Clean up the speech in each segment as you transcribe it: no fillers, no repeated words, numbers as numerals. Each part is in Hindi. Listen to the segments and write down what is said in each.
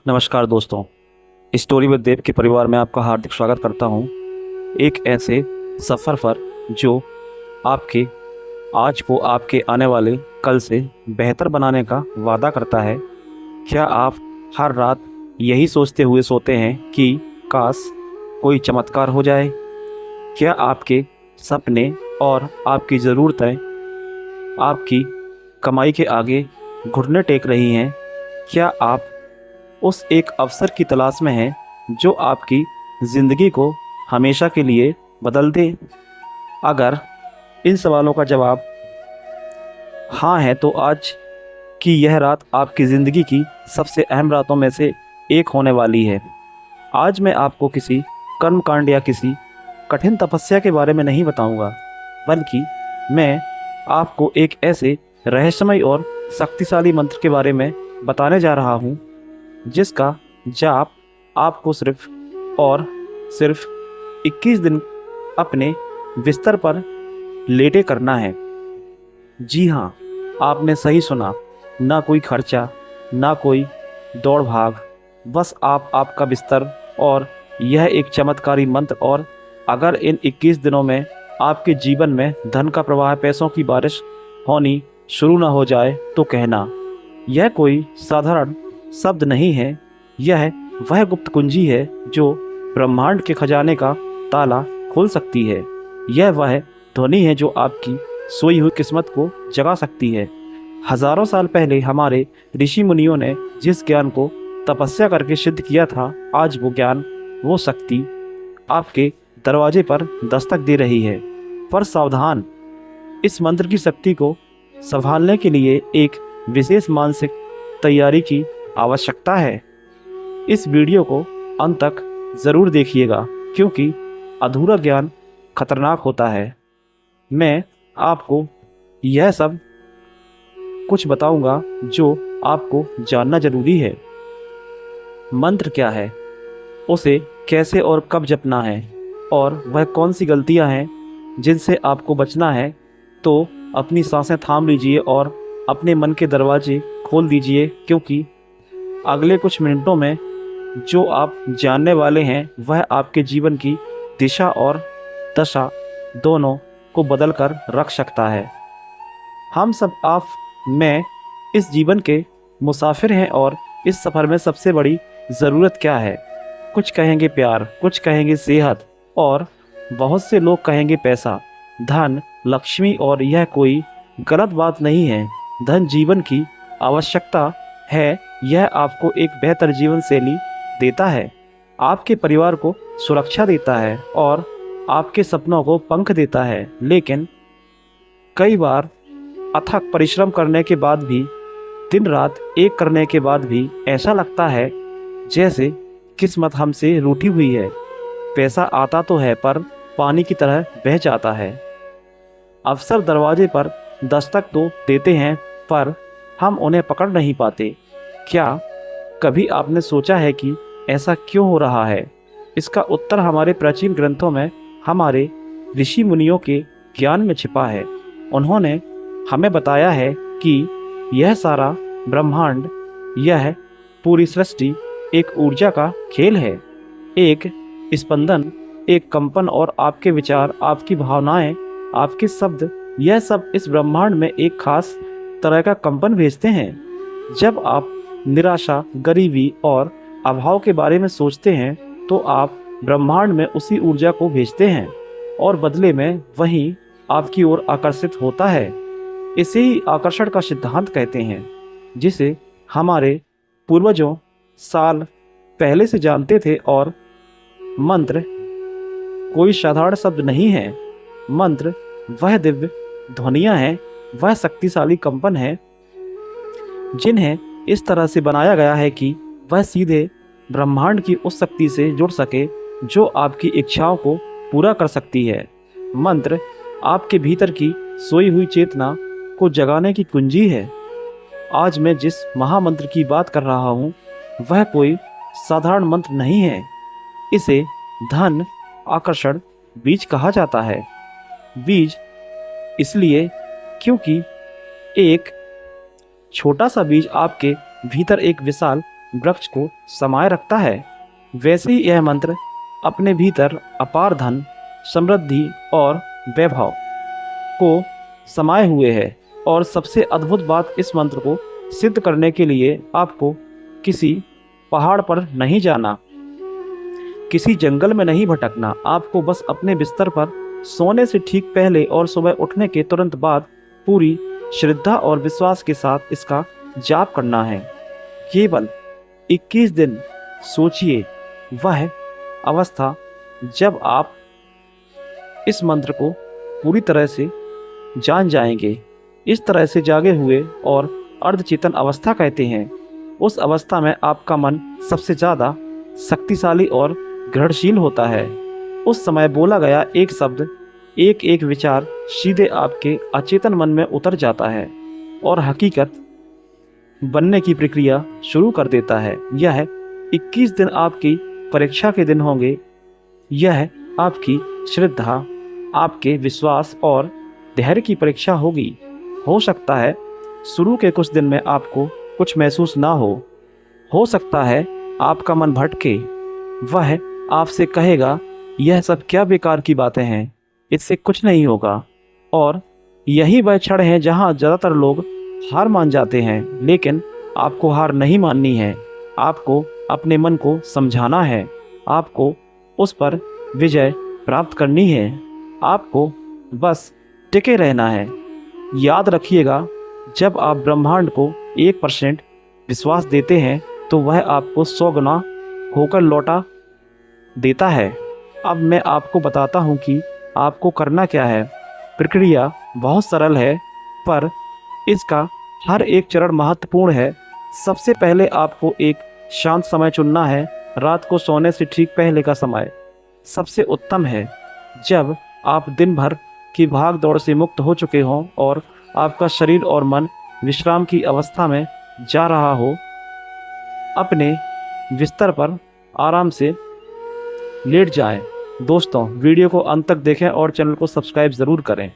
नमस्कार दोस्तों, स्टोरी विद देव के परिवार में आपका हार्दिक स्वागत करता हूं। एक ऐसे सफ़र पर जो आपके आज को आपके आने वाले कल से बेहतर बनाने का वादा करता है। क्या आप हर रात यही सोचते हुए सोते हैं कि काश कोई चमत्कार हो जाए? क्या आपके सपने और आपकी ज़रूरतें आपकी कमाई के आगे घुटने टेक रही हैं? क्या आप उस एक अवसर की तलाश में हैं जो आपकी ज़िंदगी को हमेशा के लिए बदल दे? अगर इन सवालों का जवाब हाँ है तो आज की यह रात आपकी ज़िंदगी की सबसे अहम रातों में से एक होने वाली है। आज मैं आपको किसी कर्मकांड या किसी कठिन तपस्या के बारे में नहीं बताऊंगा, बल्कि मैं आपको एक ऐसे रहस्यमय और शक्तिशाली मंत्र के बारे में बताने जा रहा हूं जिसका जाप आपको सिर्फ 21 दिन अपने बिस्तर पर लेटे करना है। जी हाँ, आपने सही सुना। ना कोई खर्चा, ना कोई दौड़ भाग, बस आपका बिस्तर और यह एक चमत्कारी मंत्र। और अगर इन 21 दिनों में आपके जीवन में धन का प्रवाह, पैसों की बारिश होनी शुरू ना हो जाए तो कहना। यह कोई साधारण शब्द नहीं है, यह वह गुप्त कुंजी है जो ब्रह्मांड के खजाने का ताला खोल सकती है। यह वह ध्वनि है जो आपकी सोई हुई किस्मत को जगा सकती है। हजारों साल पहले हमारे ऋषि मुनियों ने जिस ज्ञान को तपस्या करके सिद्ध किया था, आज वो ज्ञान, वो शक्ति आपके दरवाजे पर दस्तक दे रही है। पर सावधान, इस मंत्र की शक्ति को संभालने के लिए एक विशेष मानसिक तैयारी की आवश्यकता है। इस वीडियो को अंत तक ज़रूर देखिएगा, क्योंकि अधूरा ज्ञान खतरनाक होता है। मैं आपको यह सब कुछ बताऊंगा जो आपको जानना जरूरी है। मंत्र क्या है, उसे कैसे और कब जपना है, और वह कौन सी गलतियां हैं जिनसे आपको बचना है। तो अपनी सांसें थाम लीजिए और अपने मन के दरवाजे खोल दीजिए, क्योंकि अगले कुछ मिनटों में जो आप जानने वाले हैं वह आपके जीवन की दिशा और दशा दोनों को बदल कर रख सकता है। हम सब, आप, मैं इस जीवन के मुसाफिर हैं, और इस सफ़र में सबसे बड़ी ज़रूरत क्या है? कुछ कहेंगे प्यार, कुछ कहेंगे सेहत, और बहुत से लोग कहेंगे पैसा, धन, लक्ष्मी। और यह कोई गलत बात नहीं है। धन जीवन की आवश्यकता है। यह आपको एक बेहतर जीवन शैली देता है, आपके परिवार को सुरक्षा देता है और आपके सपनों को पंख देता है। लेकिन कई बार अथक परिश्रम करने के बाद भी, दिन रात एक करने के बाद भी ऐसा लगता है जैसे किस्मत हमसे रूठी हुई है। पैसा आता तो है, पर पानी की तरह बह जाता है। अवसर दरवाजे पर दस्तक तो देते हैं, पर हम उन्हें पकड़ नहीं पाते। क्या कभी आपने सोचा है कि ऐसा क्यों हो रहा है? इसका उत्तर हमारे प्राचीन ग्रंथों में, हमारे ऋषि मुनियों के ज्ञान में छिपा है। उन्होंने हमें बताया है कि यह सारा ब्रह्मांड, यह पूरी सृष्टि एक ऊर्जा का खेल है। एक स्पंदन, एक कंपन, और आपके विचार, आपकी भावनाएं, आपके शब्द, यह सब इस ब्रह्मांड में एक खास तरह का कंपन भेजते हैं। जब आप निराशा, गरीबी और अभाव के बारे में सोचते हैं तो आप ब्रह्मांड में उसी ऊर्जा को भेजते हैं, और बदले में वही आपकी ओर आकर्षित होता है। इसे ही आकर्षण का सिद्धांत कहते हैं, जिसे हमारे पूर्वजों साल पहले से जानते थे। और मंत्र कोई साधारण शब्द नहीं है। मंत्र वह दिव्य ध्वनियाँ हैं, वह शक्तिशाली कंपन है जिन्हें इस तरह से बनाया गया है कि वह सीधे ब्रह्मांड की उस शक्ति से जुड़ सके जो आपकी इच्छाओं को पूरा कर सकती है। मंत्र आपके भीतर की सोई हुई चेतना को जगाने की कुंजी है। आज मैं जिस महामंत्र की बात कर रहा हूँ वह कोई साधारण मंत्र नहीं है। इसे धन आकर्षण बीज कहा जाता है। बीज इसलिए क्योंकि एक छोटा सा बीज आपके भीतर एक विशाल वृक्ष को समाये रखता है, वैसे ही यह मंत्र अपने भीतर अपार धन, समृद्धि और वैभव को समाये हुए है। और सबसे अद्भुत बात, इस मंत्र को सिद्ध करने के लिए आपको किसी पहाड़ पर नहीं जाना, किसी जंगल में नहीं भटकना। आपको बस अपने बिस्तर पर सोने से ठीक पहले और सुबह उठने के तुरंत बाद पूरी श्रद्धा और विश्वास के साथ इसका जाप करना है। केवल 21 दिन सोचिए, वह अवस्था जब आप इस मंत्र को पूरी तरह से जान जाएंगे। इस तरह से जागे हुए और अर्धचेतन अवस्था कहते हैं। उस अवस्था में आपका मन सबसे ज़्यादा शक्तिशाली और दृढ़शील होता है। उस समय बोला गया एक शब्द, एक एक विचार सीधे आपके अचेतन मन में उतर जाता है और हकीकत बनने की प्रक्रिया शुरू कर देता है। यह 21 दिन आपकी परीक्षा के दिन होंगे। यह आपकी श्रद्धा, आपके विश्वास और धैर्य की परीक्षा होगी। हो सकता है शुरू के कुछ दिन में आपको कुछ महसूस ना हो सकता है आपका मन भटके। वह आपसे कहेगा, यह सब क्या बेकार की बातें हैं, इससे कुछ नहीं होगा। और यही वह क्षण है जहां ज़्यादातर लोग हार मान जाते हैं। लेकिन आपको हार नहीं माननी है। आपको अपने मन को समझाना है। आपको उस पर विजय प्राप्त करनी है। आपको बस टिके रहना है। याद रखिएगा, जब आप ब्रह्मांड को 1% विश्वास देते हैं तो वह आपको 100 गुना होकर लौटा देता है। अब मैं आपको बताता हूँ कि आपको करना क्या है। प्रक्रिया बहुत सरल है, पर इसका हर एक चरण महत्वपूर्ण है। सबसे पहले आपको एक शांत समय चुनना है। रात को सोने से ठीक पहले का समय सबसे उत्तम है, जब आप दिन भर की भाग दौड़ से मुक्त हो चुके हों और आपका शरीर और मन विश्राम की अवस्था में जा रहा हो। अपने बिस्तर पर आराम से लेट जाएं। दोस्तों, वीडियो को अंत तक देखें और चैनल को सब्सक्राइब ज़रूर करें।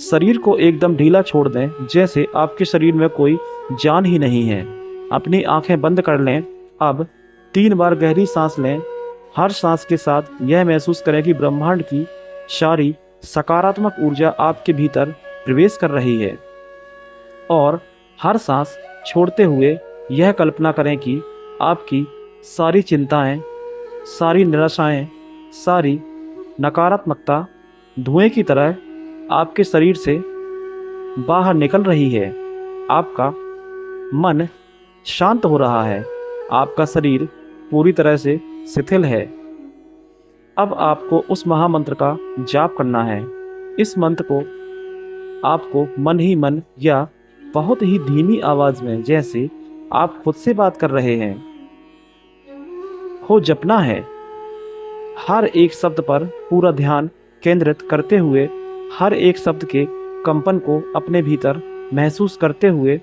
शरीर को एकदम ढीला छोड़ दें, जैसे आपके शरीर में कोई जान ही नहीं है। अपनी आंखें बंद कर लें। अब 3 बार गहरी सांस लें। हर सांस के साथ यह महसूस करें कि ब्रह्मांड की सारी सकारात्मक ऊर्जा आपके भीतर प्रवेश कर रही है। और हर सांस छोड़ते हुए यह कल्पना करें कि आपकी सारी चिंताएं, सारी निराशाएं, सारी नकारात्मकता धुएं की तरह आपके शरीर से बाहर निकल रही है। आपका मन शांत हो रहा है। आपका शरीर पूरी तरह से शिथिल है। अब आपको उस महामंत्र का जाप करना है। इस मंत्र को आपको मन ही मन या बहुत ही धीमी आवाज में, जैसे आप खुद से बात कर रहे हैं, जपना है। हर एक शब्द पर पूरा ध्यान केंद्रित करते हुए, हर एक शब्द के कंपन को अपने भीतर महसूस करते हुए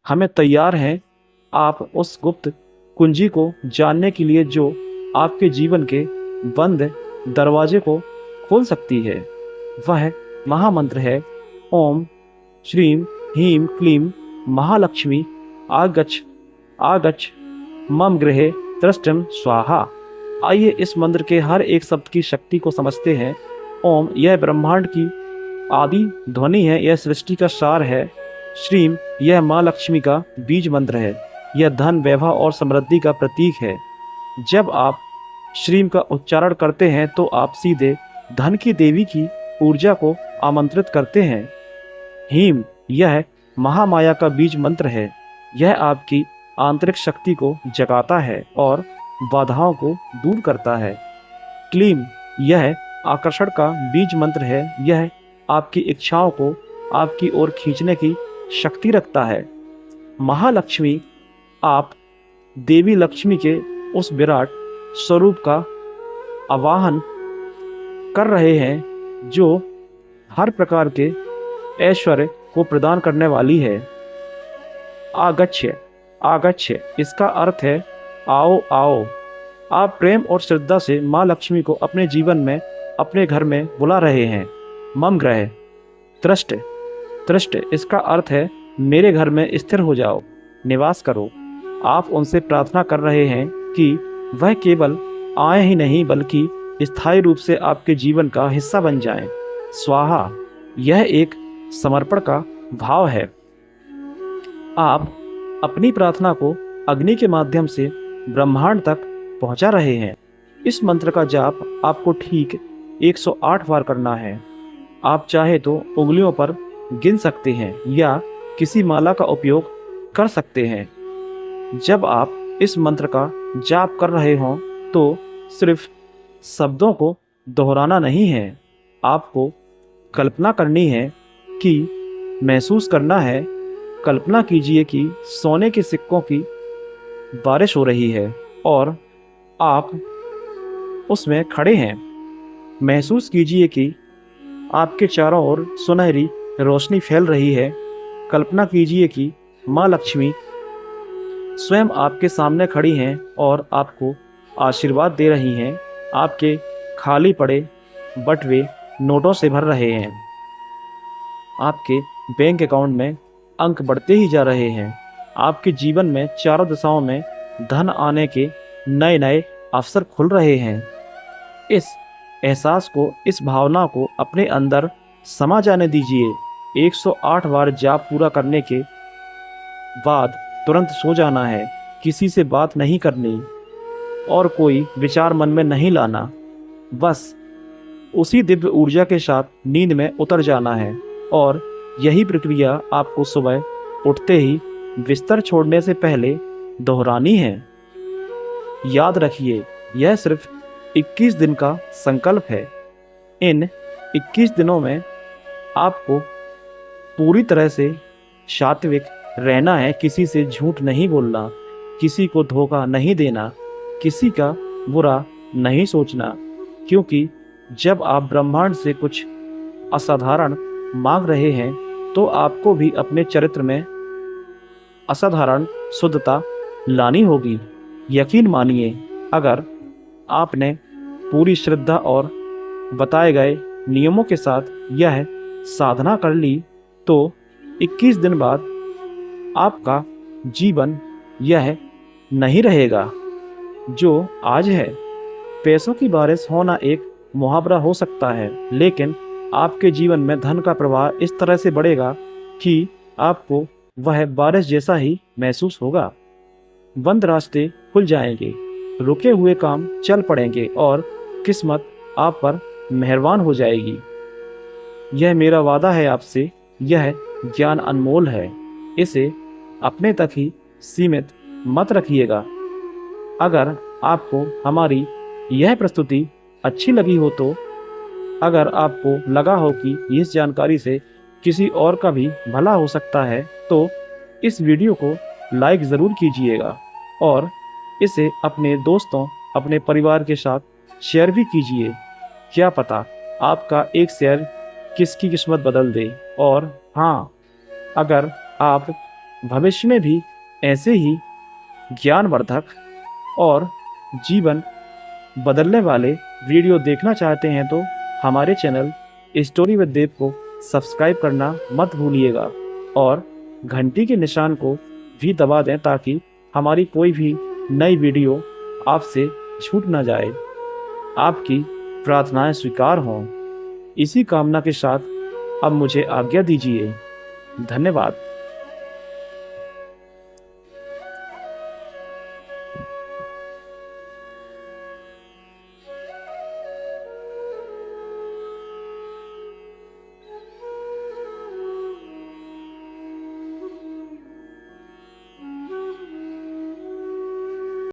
हमें तैयार हैं। आप उस गुप्त कुंजी को जानने के लिए जो आपके जीवन के बंद दरवाजे को खोल सकती है। वह महामंत्र है, ओम श्रीम ह्रीं क्लीं महालक्ष्मी आगच्छ आगच्छ मम गृहे त्रिष्ठं स्वाहा। आइए इस मंत्र के हर एक शब्द की शक्ति को समझते हैं। ओम, यह ब्रह्मांड की आदि ध्वनि है, यह सृष्टि का सार है। श्रीम, यह माँ लक्ष्मी का बीज मंत्र है, यह धन, वैभव और समृद्धि का प्रतीक है। जब आप श्रीम का उच्चारण करते हैं तो आप सीधे धन की देवी की ऊर्जा को आमंत्रित करते हैं। ह्रीं, यह महामाया का बीज मंत्र है, यह आपकी आंतरिक शक्ति को जगाता है और बाधाओं को दूर करता है। क्लीं, यह आकर्षण का बीज मंत्र है, यह आपकी इच्छाओं को आपकी ओर खींचने की शक्ति रखता है। महालक्ष्मी, आप देवी लक्ष्मी के उस विराट स्वरूप का आवाहन कर रहे हैं जो हर प्रकार के ऐश्वर्य को प्रदान करने वाली है। आगच्छ आगच्छ, इसका अर्थ है आओ आओ। आप प्रेम और श्रद्धा से माँ लक्ष्मी को अपने जीवन में, अपने घर में बुला रहे हैं। मम गृह त्रिष्ठ त्रिष्ठ, इसका अर्थ है मेरे घर में स्थिर हो जाओ, निवास करो। आप उनसे प्रार्थना कर रहे हैं कि वह केवल आए ही नहीं बल्कि स्थायी रूप से आपके जीवन का हिस्सा बन जाएं। स्वाहा, यह एक समर्पण का भाव है। आप अपनी प्रार्थना को अग्नि के माध्यम से ब्रह्मांड तक पहुंचा रहे हैं। इस मंत्र का जाप आपको ठीक 108 बार करना है। आप चाहे तो उंगलियों पर गिन सकते हैं या किसी माला का उपयोग कर सकते हैं। जब आप इस मंत्र का जाप कर रहे हों तो सिर्फ शब्दों को दोहराना नहीं है, आपको कल्पना करनी है कि महसूस करना है। कल्पना कीजिए कि सोने के सिक्कों की बारिश हो रही है और आप उसमें खड़े हैं। महसूस कीजिए कि आपके चारों ओर सुनहरी रोशनी फैल रही है। कल्पना कीजिए कि माँ लक्ष्मी स्वयं आपके सामने खड़ी हैं और आपको आशीर्वाद दे रही हैं। आपके खाली पड़े बटुए नोटों से भर रहे हैं। आपके बैंक अकाउंट में अंक बढ़ते ही जा रहे हैं। आपके जीवन में चारों दिशाओं में धन आने के नए नए अवसर खुल रहे हैं। इस एहसास को, इस भावना को अपने अंदर समा जाने दीजिए। 108 बार जाप पूरा करने के बाद तुरंत सो जाना है। किसी से बात नहीं करनी और कोई विचार मन में नहीं लाना। बस उसी दिव्य ऊर्जा के साथ नींद में उतर जाना है और यही प्रक्रिया आपको सुबह उठते ही बिस्तर छोड़ने से पहले दोहरानी है। याद रखिए, यह सिर्फ 21 दिन का संकल्प है। इन 21 दिनों में आपको पूरी तरह से सात्विक रहना है। किसी से झूठ नहीं बोलना, किसी को धोखा नहीं देना, किसी का बुरा नहीं सोचना, क्योंकि जब आप ब्रह्मांड से कुछ असाधारण मांग रहे हैं तो आपको भी अपने चरित्र में असाधारण शुद्धता लानी होगी। यकीन मानिए, अगर आपने पूरी श्रद्धा और बताए गए नियमों के साथ यह साधना कर ली तो 21 दिन बाद आपका जीवन यह नहीं रहेगा जो आज है। पैसों की बारिश होना एक मुहावरा हो सकता है, लेकिन आपके जीवन में धन का प्रवाह इस तरह से बढ़ेगा कि आपको वह बारिश जैसा ही महसूस होगा। बंद रास्ते खुल जाएंगे, रुके हुए काम चल पड़ेंगे और किस्मत आप पर मेहरबान हो जाएगी। यह मेरा वादा है आपसे। यह ज्ञान अनमोल है, इसे अपने तक ही सीमित मत रखिएगा। अगर आपको हमारी यह प्रस्तुति अच्छी लगी हो तो, अगर आपको लगा हो कि इस जानकारी से किसी और का भी भला हो सकता है तो इस वीडियो को लाइक ज़रूर कीजिएगा और इसे अपने दोस्तों, अपने परिवार के साथ शेयर भी कीजिए। क्या पता आपका एक शेयर किसकी किस्मत बदल दे। और हाँ, अगर आप भविष्य में भी ऐसे ही ज्ञानवर्धक और जीवन बदलने वाले वीडियो देखना चाहते हैं तो हमारे चैनल स्टोरी विद देव को सब्सक्राइब करना मत भूलिएगा और घंटी के निशान को भी दबा दें ताकि हमारी कोई भी नई वीडियो आपसे छूट ना जाए। आपकी प्रार्थनाएं स्वीकार हों, इसी कामना के साथ अब मुझे आज्ञा दीजिए। धन्यवाद।